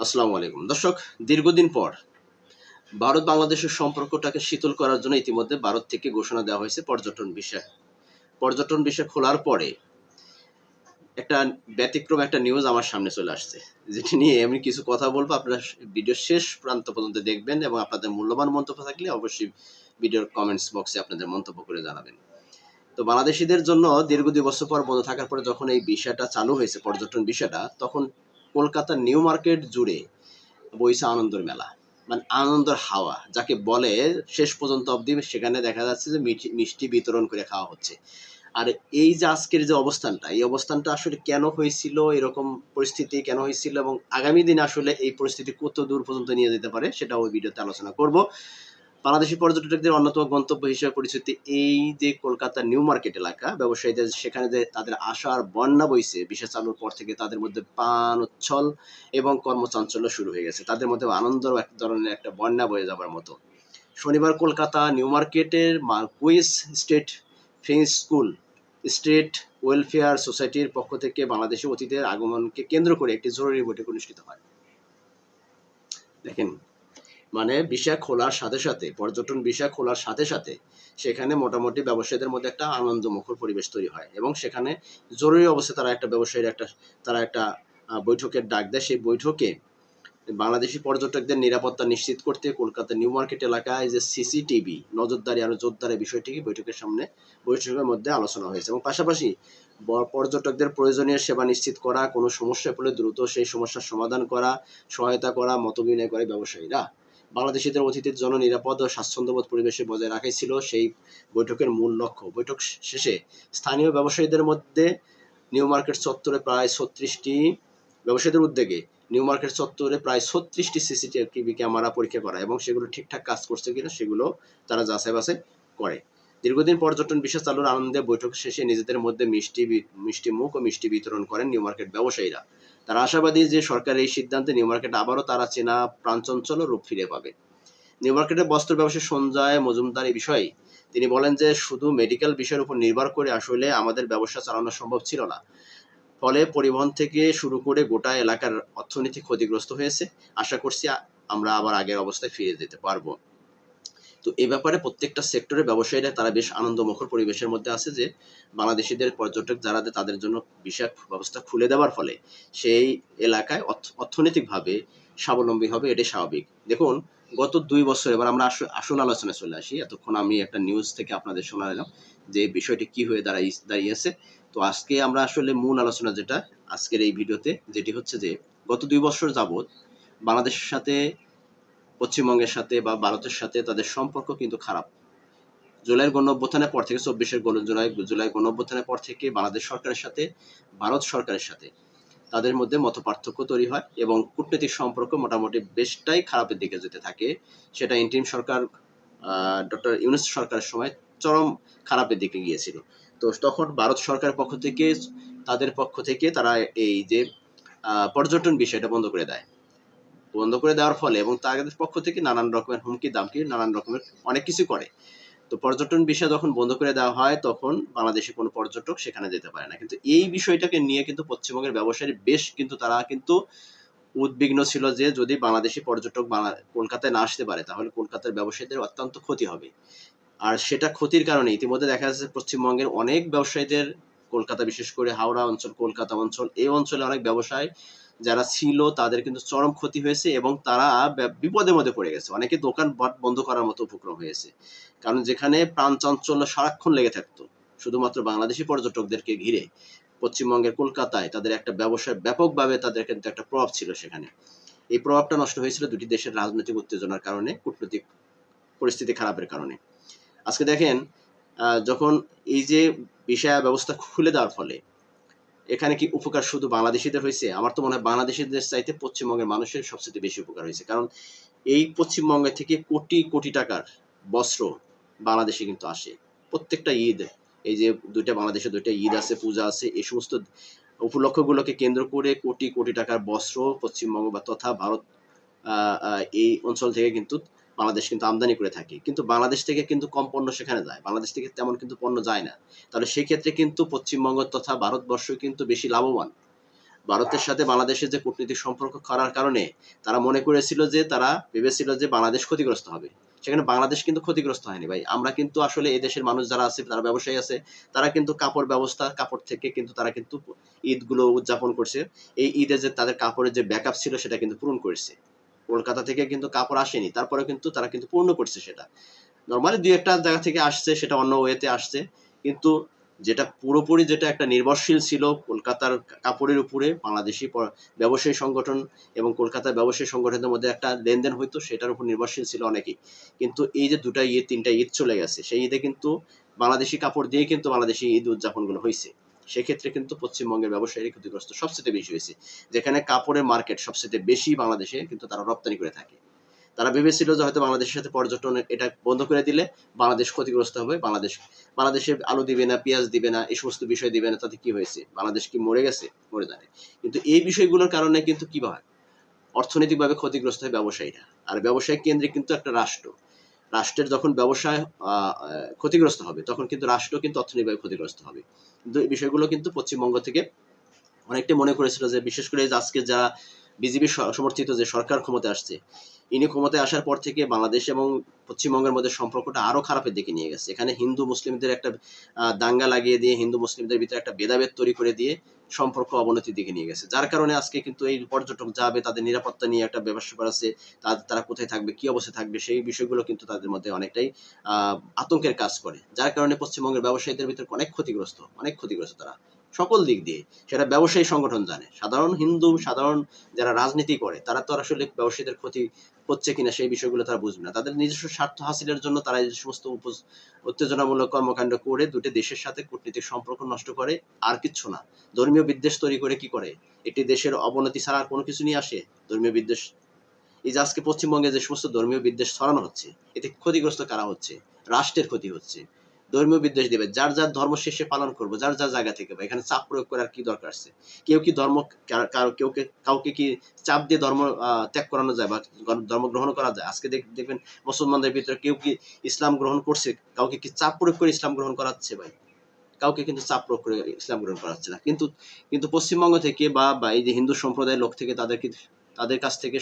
আসসালামু আলাইকুম দর্শক। দীর্ঘদিন পর ভারত বাংলাদেশের সম্পর্কটাকে শীতল করার জন্য ইতিমধ্যে ভারত থেকে ঘোষণা দেওয়া হয়েছে পর্যটন বিষয় খোলার পরে একটা ব্যতিক্রম একটা নিউজ আমার সামনে চলে আসছে, যেটি নিয়ে আমি কিছু কথা বলবো। আপনারা ভিডিও শেষ প্রান্ত পর্যন্ত দেখবেন এবং আপনাদের মূল্যবান মন্তব্য থাকলে অবশ্যই ভিডিওর কমেন্টস বক্সে আপনাদের মন্তব্য করে জানাবেন। তো বাংলাদেশিদের জন্য দীর্ঘ ২ বছর পর বন্ধ থাকার পরে যখন এই বিষয়টা চালু হয়েছে, পর্যটন বিষয়টা, তখন কলকাতার নিউ মার্কেট জুড়ে বইছে আনন্দের মেলা। মানে আনন্দের হাওয়া যাকে বলে, শেষ পর্যন্ত অবধি সেখানে দেখা যাচ্ছে যে মিষ্টি বিতরণ করে খাওয়া হচ্ছে। আর এই যে আজকের যে অবস্থানটা, এই অবস্থানটা আসলে কেন হয়েছিল, এরকম পরিস্থিতি কেন হয়েছিল এবং আগামী দিনে আসলে এই পরিস্থিতি কত দূর পর্যন্ত নিয়ে যেতে পারে সেটা ওই ভিডিওতে আলোচনা করব। বাংলাদেশি পর্যটকদের অন্যতম গন্তব্য হিসেবে পরিচিত এই যে কলকাতার নিউ মার্কেট এলাকা, ব্যবসায়ীদের সেখানে যে তাদের আশার বন্যা বইছে ভিসা চালুর পর থেকে, তাদের মধ্যে পান উচ্ছল এবং কর্মচাঞ্চল্য শুরু হয়ে গেছে। তাদের মধ্যে আনন্দ এক ধরনের একটা বন্যা বয়ে যাবার মতো। শনিবার কলকাতা নিউ মার্কেটের Marquis street French school state welfare সোসাইটির পক্ষ থেকে বাংলাদেশি অতিথিদের আগমনকে কেন্দ্র করে একটি জরুরি বৈঠক অনুষ্ঠিত হয়। দেখেন, মানে ভিসা খোলার সাথে সাথে, পর্যটন ভিসা খোলার সাথে সাথে সেখানে মোটামুটি ব্যবসায়ীদের মধ্যে একটা আনন্দমুখর পরিবেশ তৈরি হয় এবং সেখানে জরুরি অবস্থায় তারা একটা বৈঠকের ডাক দেয়। সেই বৈঠকে বাংলাদেশি পর্যটকদের নিরাপত্তা নিশ্চিত করতে কলকাতা নিউ মার্কেট এলাকায় যে সিসিটিভি নজরদারি আরো জোরদারের বিষয়টি বৈঠকের মধ্যে আলোচনা হয়েছে এবং পাশাপাশি পর্যটকদের প্রয়োজনীয় সেবা নিশ্চিত করা, কোনো সমস্যা পড়লে দ্রুত সেই সমস্যার সমাধান করা, সহায়তা করা, মতবিনিময় করে ব্যবসায়ীরা। বাংলাদেশিদের অতিথির জন্য নিরাপদ ও স্বাচ্ছন্দ্যবোধ পরিবেশে বজায় রাখাই ছিল সেই বৈঠকের মূল লক্ষ্য। বৈঠক শেষে স্থানীয় ব্যবসায়ীদের মধ্যে নিউ মার্কেট চত্বরে প্রায় ৩৬টি ব্যবসায়ীদের উদ্যোগে নিউ মার্কেট চত্বরে প্রায় ৩৬টি সিসিটিভি ক্যামেরা পরীক্ষা করা এবং সেগুলো ঠিকঠাক কাজ করছে কিনা সেগুলো তারা যাচাই বাছাই করে। দীর্ঘদিন পর্যটন বিষয় চালুর আনন্দে বৈঠক শেষে নিজেদের মধ্যে মিষ্টি মুখ ও মিষ্টি বিতরণ করেন নিউ মার্কেট ব্যবসায়ীরা। তারা আশাবাদী যে সরকারের এই সিদ্ধান্তে নিউ মার্কেট আবারও তারা চেনা প্রাণচঞ্চল রূপ ফিরে পাবে। নিউ মার্কেটের বস্ত্র ব্যবসায়ী সঞ্জয় মজুমদার এই বিষয়ে তিনি বলেন যে শুধু মেডিকেল বিষয়ের উপর নির্ভর করে আসলে আমাদের ব্যবসা চালানো সম্ভব ছিল না। ফলে পরিবহন থেকে শুরু করে গোটা এলাকার অর্থনীতি ক্ষতিগ্রস্ত হয়েছে। আশা করছি আমরা আবার আগের অবস্থায় ফিরে যেতে পারবো। তো এই ব্যাপারে প্রত্যেকটা সেক্টরের ব্যবসায়ীরা তারা বেশ আনন্দমুখর পরিবেশের মধ্যে আছে যে বাংলাদেশিদের পর্যটক যারা তাদের জন্য ভিসা ব্যবস্থা খুলে দেওয়ার ফলে সেই এলাকায় অর্থনৈতিকভাবে স্বাবলম্বী হবে, এটাই স্বাভাবিক। দেখুন, গত ২ বছর, এবার আমরা আসল আলোচনায় চলে আসি। এতক্ষণ আমি একটা নিউজ থেকে আপনাদের শোনালাম যে বিষয়টি কি হয়ে দাঁড়িয়েছে। তো আজকে আমরা আসলে মূল আলোচনা যেটা আজকের এই ভিডিওতে, যেটি হচ্ছে যে গত ২ বছর যাবৎ বাংলাদেশের সাথে, পশ্চিমবঙ্গের সাথে বা ভারতের সাথে তাদের সম্পর্ক কিন্তু খারাপ। জুলাইয়ের গণঅভ্যুত্থানের পর থেকে, ২৪-এর জুলাই গণঅভ্যুত্থানের পর থেকে বাংলাদেশ সরকারের সাথে ভারত সরকারের সাথে তাদের মধ্যে মতপার্থক্য তৈরি হয় এবং কূটনৈতিক সম্পর্ক মোটামুটি বেশটাই খারাপের দিকে যেতে থাকে। সেটা ইন্টারিম সরকার ডক্টর ইউনূস সরকারের সময় চরম খারাপের দিকে গিয়েছিল। তো তখন ভারত সরকারের তাদের পক্ষ থেকে তারা এই যে পর্যটন বিষয়টা বন্ধ করে দেওয়ার ফলে এবং তাদের পক্ষ থেকে নানান রকমের হুমকি দামকি, নানান রকমের অনেক কিছু করে। তো পর্যটন বিষয় যখন বন্ধ করে দেওয়া হয় তখন বাংলাদেশে কোনো পর্যটক সেখানে যেতে পারে না। কিন্তু এই বিষয়টাকে নিয়ে কিন্তু পশ্চিমবঙ্গের ব্যবসায়ী বেশ কিন্তু তারা কিন্তু উদ্বিগ্ন ছিল যে যদি বাংলাদেশি পর্যটক কলকাতায় না আসতে পারে তাহলে কলকাতার ব্যবসায়ীদের অত্যন্ত ক্ষতি হবে। আর সেটা ক্ষতির কারণে ইতিমধ্যে দেখা যাচ্ছে পশ্চিমবঙ্গের অনেক ব্যবসায়ীদের, কলকাতা বিশেষ করে হাওড়া অঞ্চল, কলকাতা অঞ্চল, এই অঞ্চলে অনেক ব্যবসায় যারা ছিল তাদের কিন্তু চরম ক্ষতি হয়েছে এবং তারা বিপদের মধ্যে পড়ে গেছে। অনেকে দোকান বন্ধ করার মতো উপক্রম হয়েছে। কারণ যেখানে প্রাণ চাঞ্চল্য সারাক্ষণ লেগে থাকতো শুধুমাত্র বাংলাদেশি পর্যটকদেরকে ঘিরে, পশ্চিমবঙ্গের কলকাতায় তাদের একটা ব্যবসায় ব্যাপকভাবে তাদের কিন্তু একটা প্রভাব ছিল সেখানে। এই প্রভাবটা নষ্ট হয়েছিল দুটি দেশের রাজনৈতিক উত্তেজনার কারণে, কূটনৈতিক পরিস্থিতি খারাপের কারণে। আজকে দেখেন, যখন এই যে ভিসা ব্যবস্থা খুলে দেওয়ার ফলে এখানে কি উপকার শুধু বাংলাদেশিদের হয়েছে? আমার তো মনে হয় বাংলাদেশিদের চাইতে পশ্চিমবঙ্গের মানুষের সবচেয়ে বেশি উপকার হয়েছে। কারণ এই পশ্চিমবঙ্গ থেকে কোটি কোটি টাকার বস্ত্র বাংলাদেশে কিন্তু আসে প্রত্যেকটা ঈদ। এই যে বাংলাদেশে ২টা ঈদ আছে, পূজা আছে, এই সমস্ত উপলক্ষগুলোকে কেন্দ্র করে কোটি কোটি টাকার বস্ত্র পশ্চিমবঙ্গ বা তথা ভারত এই অঞ্চল থেকে কিন্তু বাংলাদেশ কিন্তু আমদানি করে থাকে। কিন্তু বাংলাদেশ থেকে কিন্তু কম পণ্য সেখানে যায়। বাংলাদেশ থেকে তেমন কিন্তু পণ্য যায় না। তাহলে সেক্ষেত্রে কিন্তু পশ্চিমবঙ্গ তথা ভারতবর্ষ কিন্তু বেশি লাভবান। ভারতের সাথে বাংলাদেশের যে কূটনৈতিক সম্পর্ক করার কারণে তারা মনে করেছিল যে তারা ভেবেছিল যে বাংলাদেশ ক্ষতিগ্রস্ত হবে। সেখানে বাংলাদেশ কিন্তু ক্ষতিগ্রস্ত হয়নি ভাই। আমরা কিন্তু আসলে এই দেশের মানুষ যারা আছে, যারা ব্যবসায়ী আছে, তারা কিন্তু কাপড় থেকে কিন্তু তারা কিন্তু ঈদগুলো উদযাপন করছে। এই ঈদে যে তাদের কাপড়ের যে ব্যাকআপ ছিল সেটা কিন্তু পূরণ করেছে। কলকাতা থেকে কিন্তু কাপড় আসেনি, তারপরে কিন্তু তারা কিন্তু পূর্ণ করছে সেটা। নরমালি দুই একটা জায়গা থেকে আসছে, সেটা অন্য ওয়েতে আসছে, কিন্তু যেটা পুরোপুরি যেটা একটা নির্ভরশীল ছিল কলকাতার কাপড়ের উপরে, বাংলাদেশি ব্যবসায়ী সংগঠন এবং কলকাতার ব্যবসায়ী সংগঠনের মধ্যে একটা লেনদেন হইতো, সেটার উপর নির্ভরশীল ছিল অনেকেই। কিন্তু এই যে দুটা ঈদ, তিনটা ঈদ চলে গেছে, সেই ঈদে কিন্তু বাংলাদেশি কাপড় দিয়ে কিন্তু বাংলাদেশি ঈদ উদযাপনগুলো হয়েছে। সেক্ষেত্রে কিন্তু পশ্চিমবঙ্গের ব্যবসায়ী ক্ষতিগ্রস্ত সবচেয়ে বেশি হয়েছে। যেখানে কাপড়ের মার্কেট সবচেয়ে বেশি বাংলাদেশে, কিন্তু তারা রপ্তানি করে থাকে। তারা ভেবেছিল যে হয়তো বাংলাদেশের সাথে পর্যটন এটা বন্ধ করে দিলে বাংলাদেশ ক্ষতিগ্রস্ত হবে, বাংলাদেশে আলু দিবে না, পেঁয়াজ দিবে না, এই সমস্ত বিষয় দিবে না, তাতে কি হয়েছে? বাংলাদেশ কি মরে গেছে? মরে যায়নি। কিন্তু এই বিষয়গুলোর কারণে কিন্তু কি হয়, অর্থনৈতিকভাবে ক্ষতিগ্রস্ত হয় ব্যবসায়ীরা। আর ব্যবসায়িক কেন্দ্রিক কিন্তু একটা রাষ্ট্র, রাষ্ট্রের যখন ব্যবসায় ক্ষতিগ্রস্ত হবে, তখন কিন্তু রাষ্ট্র কিন্তু অর্থনৈতিকভাবে ক্ষতিগ্রস্ত হবে। কিন্তু এই বিষয়গুলো কিন্তু পশ্চিমবঙ্গ থেকে অনেকটাই মনে করেছিল যে, বিশেষ করে আজকে যারা বিজেপি সমর্থিত যে সরকার ক্ষমতায় আসছে, ইনি ক্ষমতায় আসার পর থেকে বাংলাদেশ এবং পশ্চিমবঙ্গের মধ্যে সম্পর্কটা আরো খারাপের দিকে নিয়ে গেছে। এখানে হিন্দু মুসলিমদের একটা দাঙ্গা লাগিয়ে দিয়ে, হিন্দু মুসলিমদের ভিতরে একটা ভেদাভেদ তৈরি করে দিয়ে সম্পর্ক অবনতির দিকে নিয়ে গেছে। যার কারণে আজকে কিন্তু এই পর্যটক যাবে, তাদের নিরাপত্তা নিয়ে একটা ব্যাপার আছে, তারা কোথায় থাকবে, কি অবস্থায় থাকবে, সেই বিষয়গুলো কিন্তু তাদের মধ্যে অনেকটাই আতঙ্কের কাজ করে। যার কারণে পশ্চিমবঙ্গের ব্যবসায়ীদের ভিতরে অনেক ক্ষতিগ্রস্ত তারা সকল দিক দিয়ে। সেটা ব্যবসায়ী সংগঠন জানে, সাধারণ যারা রাজনীতি করে তারা তো আসলে ব্যবসায়ীদের ক্ষতি হচ্ছে কিনা সেই বিষয়গুলো তারা বুঝবে না। তাদের নিজস্ব স্বার্থ হাসিলের জন্য তারা এই সমস্ত উত্তেজনামূলক কর্মকাণ্ড করে দুটি দেশের সাথে কূটনীতিক সম্পর্ক নষ্ট করে, আর কিচ্ছু না। ধর্মীয় বিদ্বেষ তৈরি করে কি করে? একটি দেশের অবনতি ছাড়া আর কোনো কিছু নিয়ে আসে? ধর্মীয় বিদ্বেষ। এই যে আজকে পশ্চিমবঙ্গে যে সমস্ত ধর্মীয় বিদ্বেষ ছড়ানো হচ্ছে, এতে ক্ষতিগ্রস্ত কারা হচ্ছে? রাষ্ট্রের ক্ষতি হচ্ছে। ধর্মীয় বিদ্বেষ দেবে, যার যার ধর্ম শেষে পালন করবো, যার যার জায়গা থেকে। বা এখানে চাপ প্রয়োগ করার কি দরকার আছে? কেউ কি ধর্ম, কাউকে কি চাপ দিয়ে ধর্ম ত্যাগ করানো যায় বা ধর্ম গ্রহণ করা যায়? আজকে দেখবেন মুসলমানদের ভিতরে কেউ কি ইসলাম গ্রহণ করছে, কাউকে কি চাপ প্রয়োগ করে ইসলাম গ্রহণ করাচ্ছে ভাই? কাউকে কিন্তু চাপ প্রয়োগ করে ইসলাম গ্রহণ করাচ্ছে না। কিন্তু কিন্তু পশ্চিমবঙ্গ থেকে বা এই যে হিন্দু সম্প্রদায়ের লোক থেকে তাদের কাছ থেকে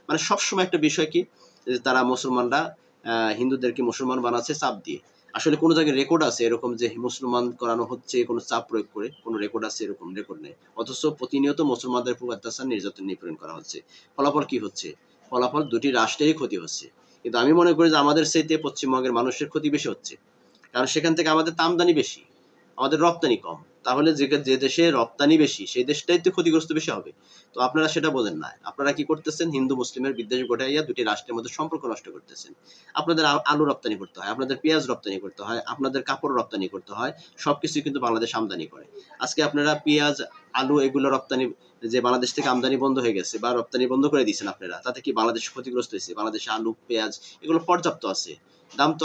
মানে সবসময় একটা বিষয় কি, যে তারা মুসলমানরা হিন্দুদেরকে মুসলমান বানাচ্ছে চাপ দিয়ে। আসলে কোনো জায়গায় রেকর্ড আছে এরকম যে মুসলমান করানো হচ্ছে কোনো চাপ প্রয়োগ করে? কোনো রেকর্ড আছে? এরকম রেকর্ড নেই। অথচ প্রতিনিয়ত মুসলমানদের উপর অত্যাচার, নির্যাতন, নিপীড়ন করা হচ্ছে। ফলাফল কি হচ্ছে? ফলাফল দুটি রাষ্ট্রেরই ক্ষতি হচ্ছে। কিন্তু আমি মনে করি যে আমাদের চাইতে পশ্চিমবঙ্গের মানুষের ক্ষতি বেশি হচ্ছে। কারণ সেখান থেকে আমাদের তো আমদানি বেশি, আমাদের রপ্তানি কম। তাহলে যে দেশে রপ্তানি বেশি, সেই দেশটাই তো ক্ষতিগ্রস্ত বেশি হবে। তো আপনারা সেটা বোঝেন না। আপনারা কি করতেছেন? হিন্দু মুসলিমের বিদ্বেষ ঘটাইয়া দুটি রাষ্ট্রের মধ্যে সম্পর্ক নষ্ট করতেছেন। আপনাদের আলু রপ্তানি করতে হয়, আপনাদের পেঁয়াজ রপ্তানি করতে হয়, আপনাদের কাপড় রপ্তানি করতে হয়। সবকিছুই কিন্তু বাংলাদেশ আমদানি করে। আজকে আপনারা পেঁয়াজ, আলু এগুলো রপ্তানি, যে বাংলাদেশ থেকে আমদানি বন্ধ হয়ে গেছে বা রপ্তানি বন্ধ করে দিয়েছেন আপনারা, তাতে কি বাংলাদেশ ক্ষতিগ্রস্ত হয়েছে? বাংলাদেশে আলু, পেঁয়াজ এগুলো পর্যাপ্ত আছে। দাম তো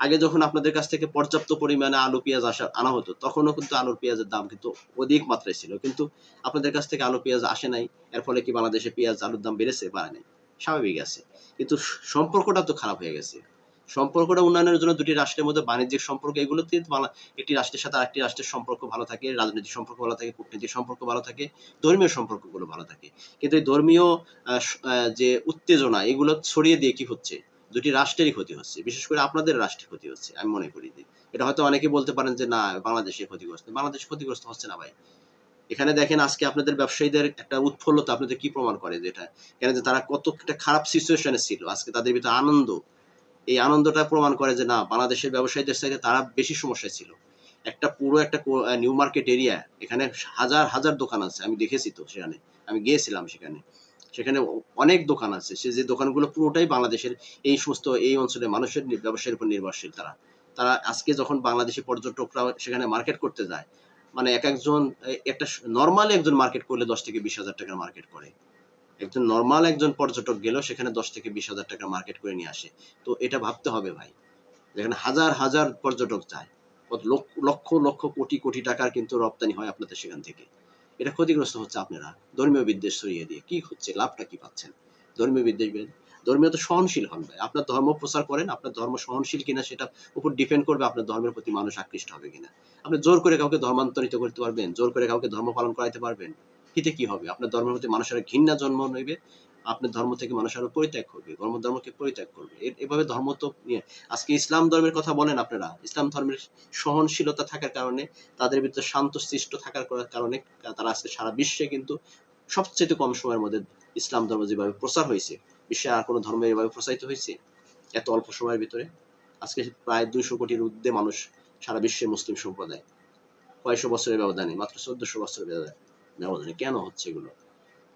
আগে যখন আপনাদের কাছ থেকে পর্যাপ্ত পরিমাণে আলু পেঁয়াজ আনা হতো, তখনও কিন্তু আলুর পেঁয়াজের দাম কিন্তু অধিক মাত্রায় ছিল। কিন্তু আপনাদের কাছ থেকে আলু পেঁয়াজ আসে নাই। এর ফলে কি বাংলাদেশে পেঁয়াজ আলুর দাম বেড়েছে? বাড়ে নাই। স্বাভাবিক আছে। কিন্তু সম্পর্কটা তো খারাপ হয়ে গেছে। সম্পর্কটা উন্নয়নের জন্য দুটি রাষ্ট্রের মধ্যে বাণিজ্যিক সম্পর্ক, এগুলোতে একটি রাষ্ট্রের সাথে আরেকটি রাষ্ট্রের সম্পর্ক ভালো থাকে, রাজনৈতিক সম্পর্ক ভালো থাকে, কূটনৈতিক সম্পর্ক ভালো থাকে, ধর্মীয় সম্পর্কগুলো ভালো থাকে। কিন্তু এই ধর্মীয় যে উত্তেজনা, এগুলো ছড়িয়ে দিয়ে কি হচ্ছে? দুটি রাষ্ট্রেরই ক্ষতি হচ্ছে। বিশেষ করে আপনাদের রাষ্ট্রের ক্ষতি হচ্ছে আমি মনে করি। যে এটা হয়তো অনেকে বলতে পারেন যে না, বাংলাদেশে ক্ষতিগ্রস্ত। বাংলাদেশ ক্ষতিগ্রস্ত হচ্ছে না ভাই। এখানে দেখেন আজকে আপনাদের ব্যবসায়ীদের একটা উৎফুল্লতা আপনাদের কি প্রমাণ করে? যেটা কেন, যে তারা কত একটা খারাপ সিচুয়েশনে ছিল, আজকে তাদের ভিতরে আনন্দ। এই আনন্দটা প্রমাণ করে যে না, বাংলাদেশের ব্যবসায়ীদের চাইতে তারা বেশি সমস্যায় ছিল। একটা নিউ মার্কেট এরিয়া, এখানে হাজার হাজার দোকান আছে, আমি দেখেছি তো সেখানে, আমি গিয়েছিলাম সেখানে। সেখানে অনেক দোকান আছে, সে যে দোকানগুলো পুরোটাই বাংলাদেশের এই অঞ্চলের মানুষের ব্যবসায়ের উপর নির্ভরশীল। তারা আজকে যখন বাংলাদেশি পর্যটকরা সেখানে মার্কেট করতে যায়, মানে একটা নরমাল একজন মার্কেট করলে 10 থেকে 20,000 টাকার মার্কেট করে। একজন পর্যটক গেলেও সেখানে 10 থেকে 20,000 টাকা মার্কেট করে নিয়ে আসে। তো এটা ভাবতে হবে ভাই, যেখানে হাজার হাজার পর্যটক যায়, কত লক্ষ লক্ষ কোটি কোটি টাকার কিন্তু রপ্তানি হয় আপনাদের সেখান থেকে। এটা ক্ষতিগ্রস্ত হচ্ছে আপনারা ধর্মীয় বিদ্বেষ ছড়িয়ে দিয়ে। কি হচ্ছে? লাভটা কি পাচ্ছেন? ধর্মীয় বিদ্বেষ ধর্মীয় তো সহনশীল হন ভাই। আপনার ধর্ম প্রচার করেন, আপনার ধর্ম সহনশীল কিনা সেটা উপর ডিপেন্ড করবে আপনার ধর্মের প্রতি মানুষ আকৃষ্ট হবে কিনা। আপনি জোর করে কাউকে ধর্মান্তরিত করতে পারবেন? জোর করে কাউকে ধর্ম পালন করাইতে পারবেন? হিতে কি হবে? আপনার ধর্মের প্রতি মানুষের ঘৃণা জন্ম নেবে, আপনার ধর্ম থেকে মানুষ আরো পরিত্যাগ করবে, ধর্মকে পরিত্যাগ করবে। এভাবে ধর্ম তো নিয়ে আজকে ইসলাম ধর্মের কথা বলেন আপনারা, ইসলাম ধর্মের সহনশীলতা থাকার কারণে, তাদের ভিতরে শান্তশিষ্ট থাকার কারণে তারা আজকে সারা বিশ্বে কিন্তু সবচেয়ে কম সময়ের মধ্যে ইসলাম ধর্ম যেভাবে প্রচার হয়েছে, বিশ্বে আর কোনো ধর্ম এভাবে প্রচারিত হয়েছে এত অল্প সময়ের ভিতরে? আজকে প্রায় 200 কোটির ঊর্ধ্বে মানুষ সারা বিশ্বে মুসলিম সম্প্রদায়, কয়শো বছরের ব্যবধানে, মাত্র 1400 বছরের ব্যবধানে। কেন হচ্ছে এগুলো?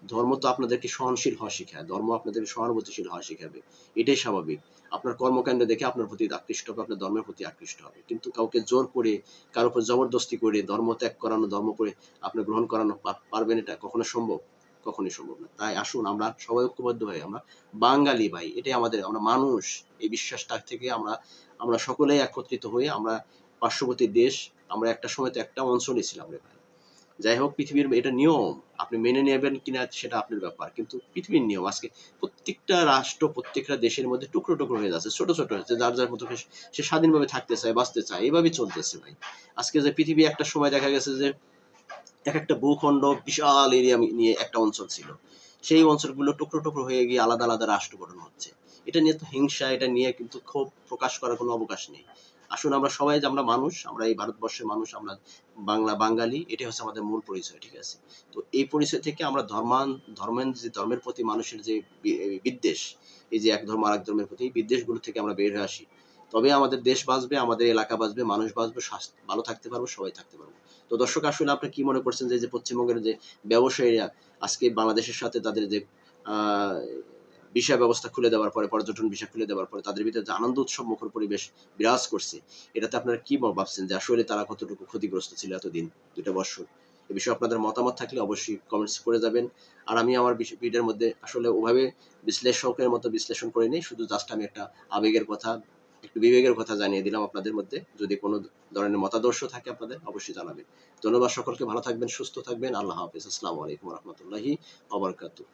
ধর্ম তো আপনাদেরকে সহনশীল হওয়া শেখায়, ধর্ম আপনাদেরকে সহানুভূতিশীল হওয়া শেখাবে, এটাই স্বাভাবিক। আপনার কর্মকাণ্ড দেখে আপনার প্রতি আকৃষ্ট হবে, আপনার ধর্মের প্রতি আকৃষ্ট হবে। কিন্তু কাউকে জোর করে, কারোর উপর জবরদস্তি করে ধর্ম ত্যাগ করানো, ধর্ম করে আপনি গ্রহণ করানো পারবেন? এটা কখনো সম্ভব? কখনোই সম্ভব না। তাই আসুন আমরা সবাই ঐক্যবদ্ধ হয়ে, আমরা বাঙালি ভাই, এটাই আমাদের, আমরা মানুষ, এই বিশ্বাসটা থেকে আমরা আমরা সকলেই একত্রিত হয়ে, আমরা পার্শ্ববর্তী দেশ, আমরা একটা সময় তো একটা অঞ্চলই ছিলাম রে ভাই। যাই হোক, পৃথিবীর এটা নিয়ম, আপনি মেনে নেবেন কিনা সেটা আপনার ব্যাপার, কিন্তু পৃথিবীর নিয়ম আজকে প্রত্যেকটা রাষ্ট্র, প্রত্যেকটা দেশের মধ্যে টুকরো টুকরো হয়ে যাচ্ছে, ছোট ছোট হচ্ছে, যার যার মতো সে স্বাধীনভাবে থাকতে চায়, বাঁচতে চায়, এইভাবেই চলতেছে ভাই। আজকে যে পৃথিবী একটা সময় দেখা গেছে যে এক একটা ভূখণ্ড বিশাল এরিয়া নিয়ে একটা অঞ্চল ছিল, সেই অঞ্চলগুলো টুকরো টুকরো হয়ে গিয়ে আলাদা আলাদা রাষ্ট্র গঠন হচ্ছে। এটা নিয়ে তো হিংসা, এটা নিয়ে কিন্তু ক্ষোভ প্রকাশ করার কোনো অবকাশ নেই। আসুন আমরা সবাই, যে আমরা মানুষ, আমরা এই ভারতবর্ষের মানুষ, আমরা বাঙালি, এটাই হচ্ছে আমাদের মূল পরিচয়, ঠিক আছে? তো এই পরিচয় থেকে আমরা ধর্মের প্রতি মানুষের যে বিদ্বেষ, এই যে এক ধর্ম আরেক ধর্মের প্রতি, এই বিদ্বেষগুলো থেকে আমরা বের হয়ে আসি, তবে আমাদের দেশ বাঁচবে, আমাদের এলাকা বাঁচবে, মানুষ বাঁচবে, স্বাস্থ্য ভালো থাকতে পারবো, সবাই থাকতে পারবো। তো দর্শক, আসলে আপনি কি মনে করছেন যে পশ্চিমবঙ্গের যে ব্যবসায়ীরা আজকে বাংলাদেশের সাথে তাদের যে আহ ভিসা ব্যবস্থা খুলে দেওয়ার পরে, পর্যটন ভিসা খুলে দেওয়ার পরে তাদের ভিতরে যে আনন্দ উৎসব মুখর পরিবেশ বিরাজ করছে, এটাতে আপনারা কি ভাবছেন যে আসলে তারা কতটুকু ক্ষতিগ্রস্ত ছিল এতদিন, 2 বছর? এ বিষয়ে আপনাদের মতামত থাকলে অবশ্যই কমেন্টস করে যাবেন। আর আমি আমার ভিডিওর মধ্যে আসলে ওভাবে বিশ্লেষকের মতো বিশ্লেষণ করে নিই, শুধু জাস্ট আমি একটা আবেগের কথা, একটু বিবেকের কথা জানিয়ে দিলাম আপনাদের মধ্যে। যদি কোনো ধরনের মতাদর্শ থাকে আপনাদের, অবশ্যই জানাবেন। ধন্যবাদ সকলকে, ভালো থাকবেন, সুস্থ থাকবেন, আল্লাহ হাফেজ, আসসালামু আলাইকুম রহমতুল্লাহি ওয়া বারাকাতুহু।